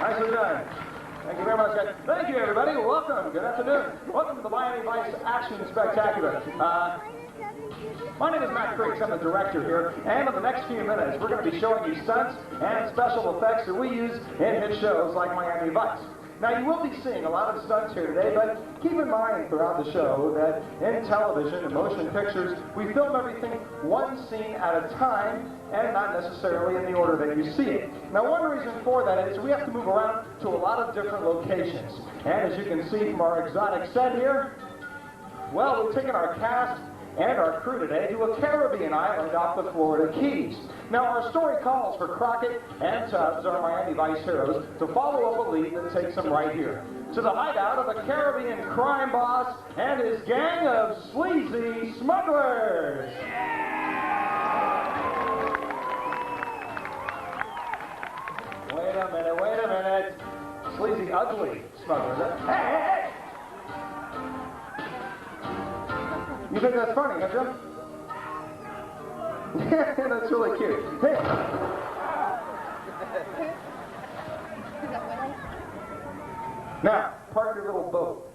Nicely done. Thank you very much, guys. Thank you, everybody. Welcome. Good afternoon. Welcome to the Miami Vice Action Spectacular. My name is Matt Creeks. I'm the director here. And in the next few minutes, we're going to be showing you stunts and special effects that we use in hit shows like Miami Vice. Now, you will be seeing a lot of stunts here today, but keep in mind throughout the show that in television and motion pictures, we film everything one scene at a time and not necessarily in the order that you see it. Now, one reason for that is we have to move around to a lot of different locations. And as you can see from our exotic set here, well, we've taken our cast and our crew today to a Caribbean island off the Florida Keys. Now, our story calls for Crockett and Tubbs, our Miami Vice heroes, to follow up a lead that takes them right here to the hideout of a Caribbean crime boss and his gang of sleazy smugglers. Wait a minute. Sleazy, ugly smugglers. Hey! You think that's funny, don't you? Yeah, that's really cute. Hey. Now, park your little boat.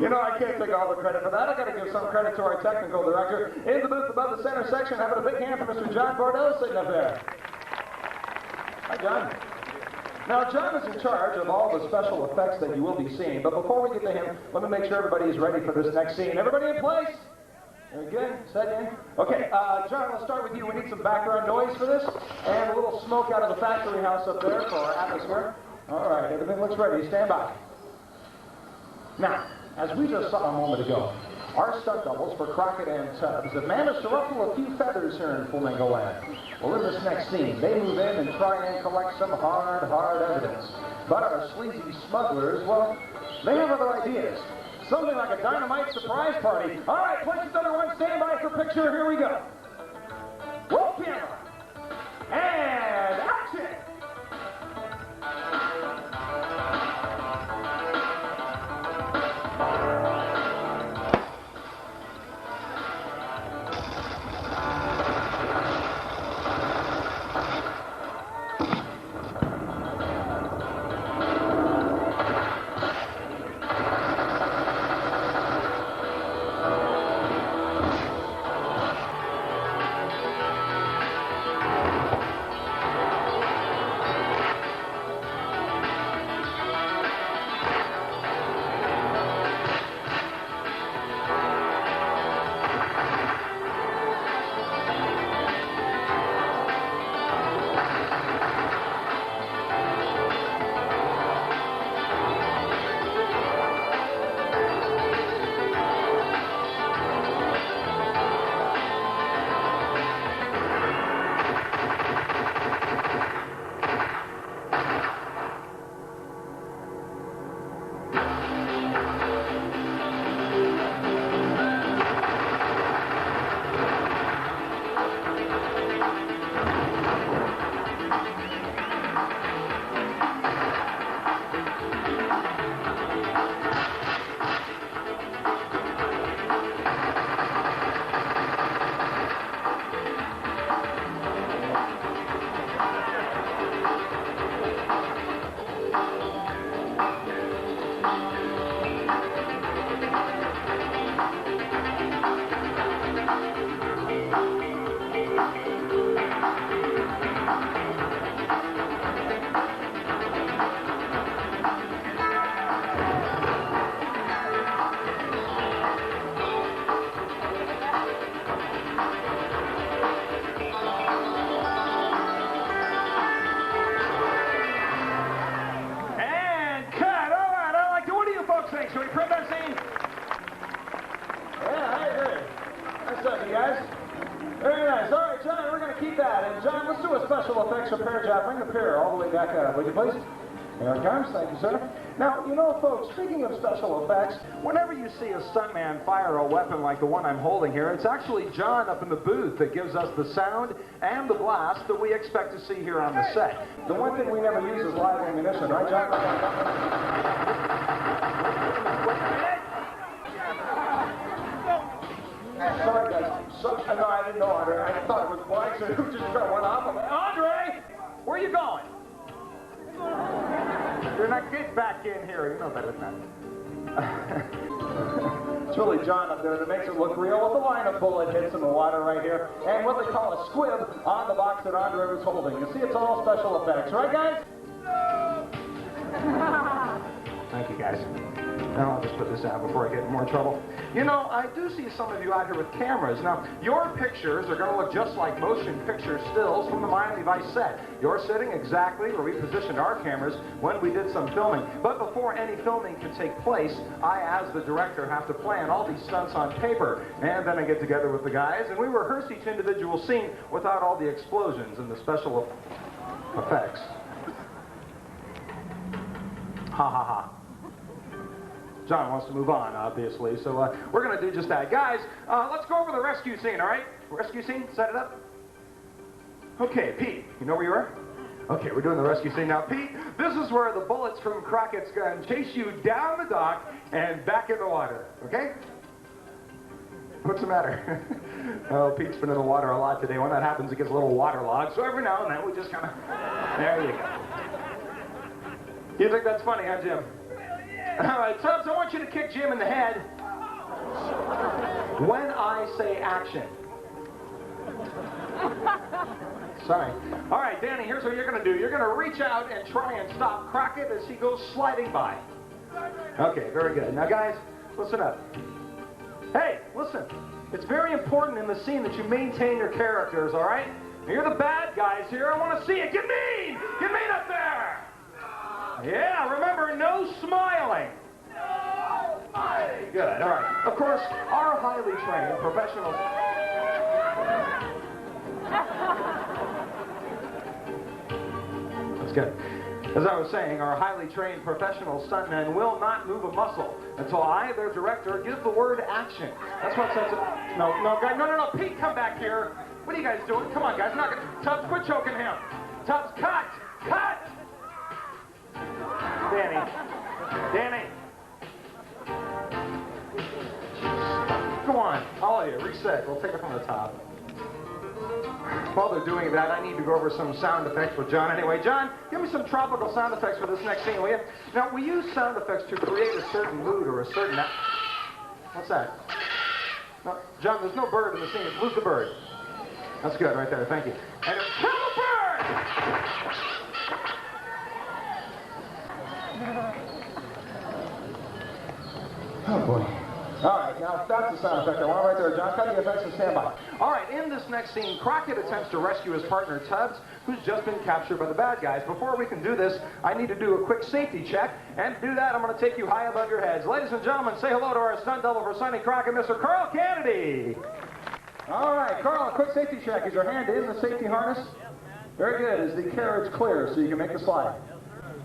You know, I can't take all the credit for that. I got to give some credit to our technical director. In the booth above the center section, having a big hand for Mr. John Bordeaux sitting up there. Hi, John. Now, John is in charge of all the special effects that you will be seeing, but before we get to him, let me make sure everybody is ready for this next scene. Everybody in place? Very good. Set in. Okay, John, let's start with you. We need some background noise for this, and a little smoke out of the factory house up there for our atmosphere. All right, everything looks ready. Stand by. Now, as we just saw a moment ago, our stunt doubles for Crockett and Tubbs have managed to ruffle a few feathers here in Flamingo Land. Well, in this next scene, they move in and try and collect some hard evidence. But our sleazy smugglers, well, they have other ideas. Something like a dynamite surprise party. All right, places everyone, stand by for picture. Here we go. Roll camera. And action. bring the pier all the way back up, would you please? There it comes. Thank you, sir. Now, you know, folks, speaking of special effects, whenever you see a stuntman fire a weapon like the one I'm holding here, it's actually John up in the booth that gives us the sound and the blast that we expect to see here on the set. The one thing we never use is live ammunition, right, John? Sorry, guys. No, I didn't know, Andre. I thought it was blind, so who just went off of it? Andre! Where are you going? You're not getting back in here. You know better than that. It's really John up there that makes it look real with the line of bullet hits in the water right here and what they call a squib on the box that Andre was holding. You see, it's all special effects. Right, guys? Thank you, guys. Now I'll just put this out before I get in more trouble. You know, I do see some of you out here with cameras. Now, your pictures are going to look just like motion picture stills from the Miami Vice set. You're sitting exactly where we positioned our cameras when we did some filming. But before any filming can take place, I, as the director, have to plan all these stunts on paper. And then I get together with the guys, and we rehearse each individual scene without all the explosions and the special effects. Ha ha ha. John wants to move on, obviously, so we're going to do just that. Guys, let's go over the rescue scene, all right? Rescue scene, set it up. Okay, Pete, you know where you are? Okay, we're doing the rescue scene now. Pete, this is where the bullets from Crockett's gun chase you down the dock and back in the water, okay? What's the matter? Oh, Pete's been in the water a lot today. When that happens, it gets a little waterlogged, so every now and then we just kind of... There you go. You think that's funny, huh, Jim? All right, Tubbs, I want you to kick Jim in the head when I say action. Sorry. All right, Danny, here's what you're going to do. You're going to reach out and try and stop Crockett as he goes sliding by. Okay, very good. Now, guys, listen up. Hey, listen. It's very important in the scene that you maintain your characters, all right? You're the bad guys here. I want to see it. Get mean! Get mean up there! Yeah, remember, no smiling. No smiling. Good, all right. Of course, our highly trained professionals... That's good. As I was saying, our highly trained professional stuntmen will not move a muscle until I, their director, give the word action. That's what says it. No, Pete, come back here. What are you guys doing? Come on, guys. Tubbs, quit choking him. Tubbs, cut! Cut! Danny. Come on, all of you, reset. We'll take it from the top. While they're doing that, I need to go over some sound effects with John anyway. John, give me some tropical sound effects for this next scene, will you? Now, we use sound effects to create a certain mood or a certain... What's that? No, John, there's no bird in the scene. Who's the bird? That's good right there, thank you. And kill the bird! Oh, boy. All right, now that's the sound effect I want right there, John. Cut the effects and stand by. All right, in this next scene, Crockett attempts to rescue his partner, Tubbs, who's just been captured by the bad guys. Before we can do this, I need to do a quick safety check. And to do that, I'm going to take you high above your heads. Ladies and gentlemen, say hello to our stunt double for Sonny Crockett, Mr. Carl Kennedy. All right, Carl, a quick safety check. Is your hand in the safety harness? Very good. Is the carriage clear so you can make the slide?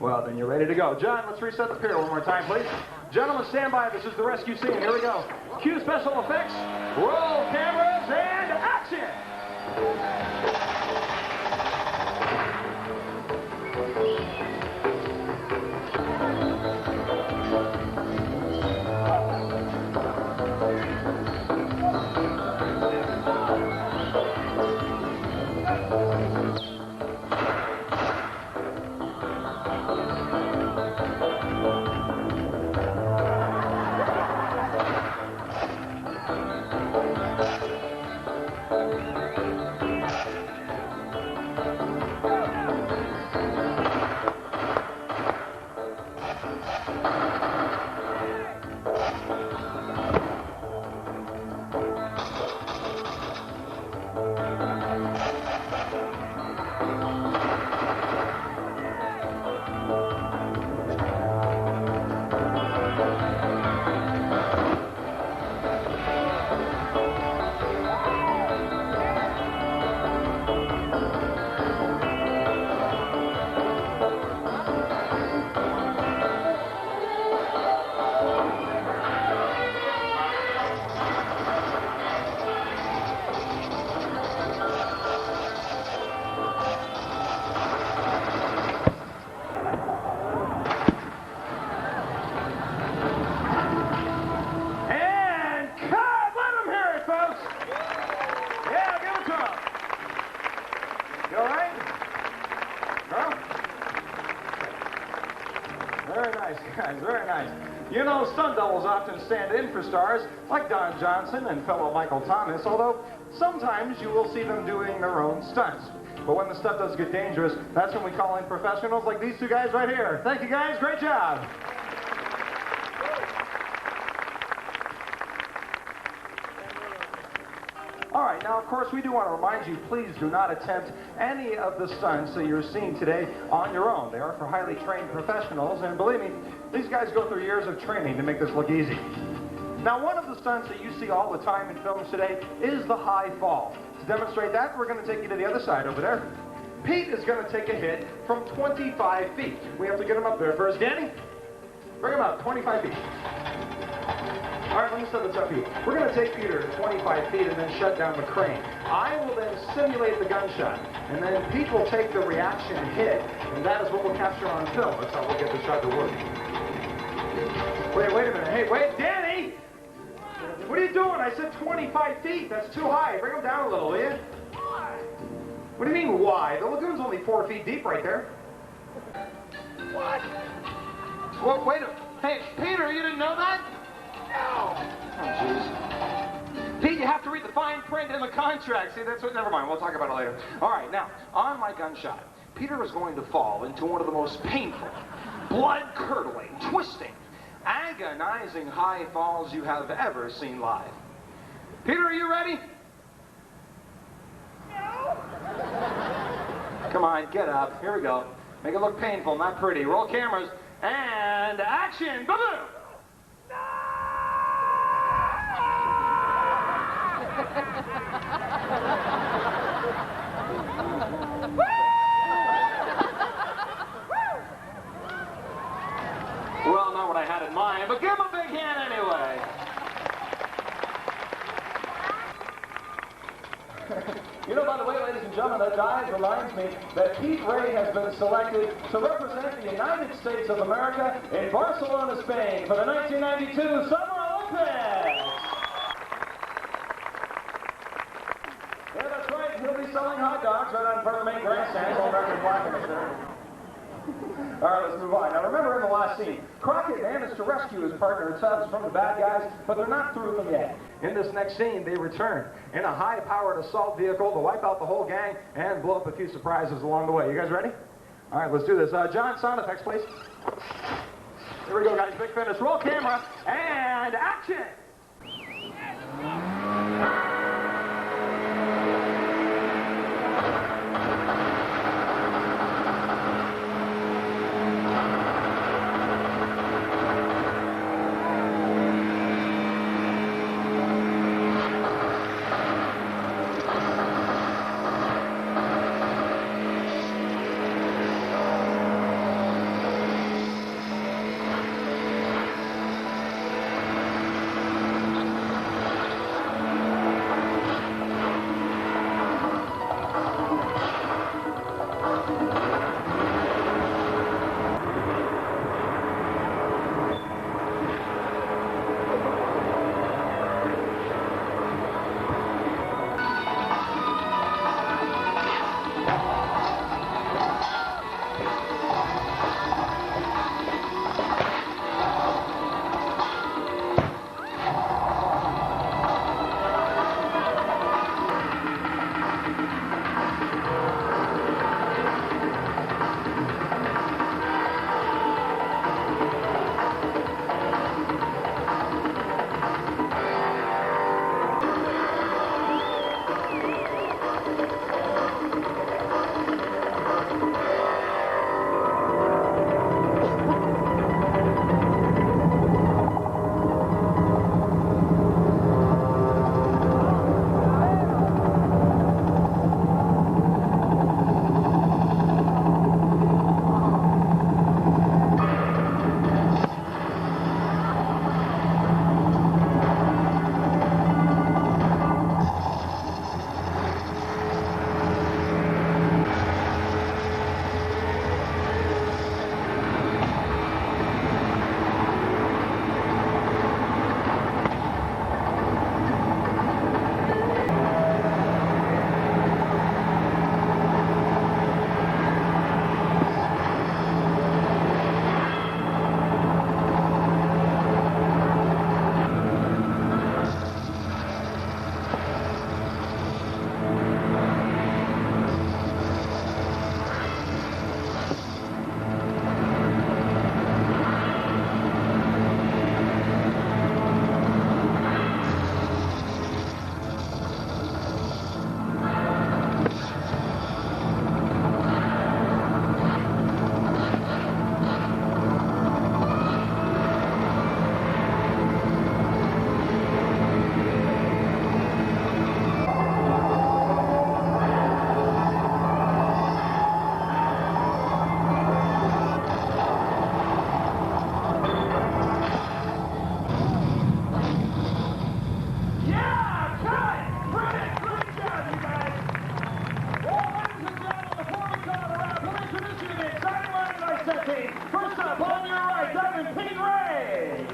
Well, then you're ready to go. John, let's reset the pier one more time, please. Gentlemen, stand by. This is the rescue scene. Here we go. Cue special effects, roll cameras, and action! nice, guys, very nice. You know, stunt doubles often stand in for stars like Don Johnson and fellow Michael Thomas, although sometimes you will see them doing their own stunts. But when the stuff does get dangerous, that's when we call in professionals like these two guys right here. Thank you, guys. Great job. All right, now, of course, we do want to remind you, please do not attempt any of the stunts that you're seeing today on your own. They are for highly trained professionals, and believe me, these guys go through years of training to make this look easy. Now, one of the stunts that you see all the time in films today is the high fall. To demonstrate that, we're going to take you to the other side over there. Pete is going to take a hit from 25 feet. We have to get him up there first. Danny, bring him up, 25 feet. All right, let me set this up for you. We're going to take Peter to 25 feet and then shut down the crane. I will then simulate the gunshot, and then Pete will take the reaction hit, and that is what we'll capture on film. That's how we'll get the shot to work. Wait a minute. Hey, wait, Danny! What are you doing? I said 25 feet. That's too high. Bring him down a little, will you? Why? What do you mean, why? The lagoon's only 4 feet deep right there. What? Well, wait a minute. Hey, Peter, you didn't know that? No. Oh, jeez. Pete, you have to read the fine print in the contract. See, that's what, never mind. We'll talk about it later. All right, now, on my gunshot, Peter is going to fall into one of the most painful, blood-curdling, twisting, agonizing high falls you have ever seen live. Peter, are you ready? No. Come on, get up. Here we go. Make it look painful, not pretty. Roll cameras, and action! Ba-boom! Well, not what I had in mind, but give him a big hand anyway. You know, by the way, ladies and gentlemen, that dive reminds me that Pete Ray has been selected to represent the United States of America in Barcelona, Spain for the 1992 Summer Olympics. Yeah, that's right. He'll be selling hot dogs right on front of the main grandstand. All American flag in there. All right, let's move on. Now, remember in the last scene, Crockett managed to rescue his partner Tubbs from the bad guys, but they're not through with them yet. In this next scene, they return in a high-powered assault vehicle to wipe out the whole gang and blow up a few surprises along the way. You guys ready? All right, let's do this. John, sound effects, please. Here we go, guys. Big finish. Roll camera, and action! up on your right, Diamond Pete Ray.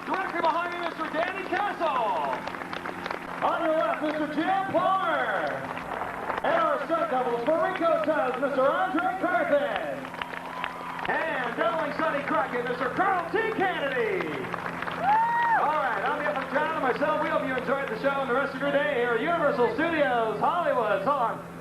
Directly behind you, Mr. Danny Castle. On your left, Mr. Jim Palmer. And our stunt doubles for Rico Tubbs, Mr. Andre Carthen. And doubling Sonny Crockett, Mr. Carl T. Kennedy. All right, on behalf of John and myself, we hope you enjoyed the show and the rest of your day here at Universal Studios Hollywood. So long.